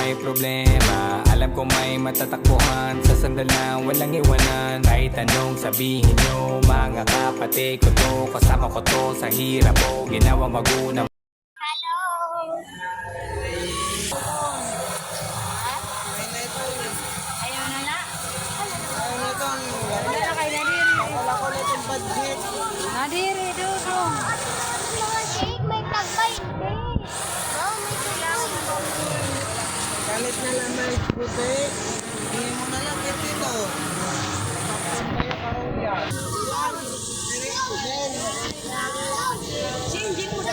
may problema, alam ko may matatakbuhan sa sandal na walang iwanan. Kahit anong sabihin nyo, mga kapatid ko to, kasama ko to sa hirap ko, ginawa magunang. Hello! Ayaw na na. Wala na kay Nadiri. Wala ko na itong budget. Nadiri, dudong. Mga shake, may tagbay. Hindi. Oh, may tagbay. Galit na lang may puti. Hindi mo na lang ito. Tapos kayo karuya. Hindi mo na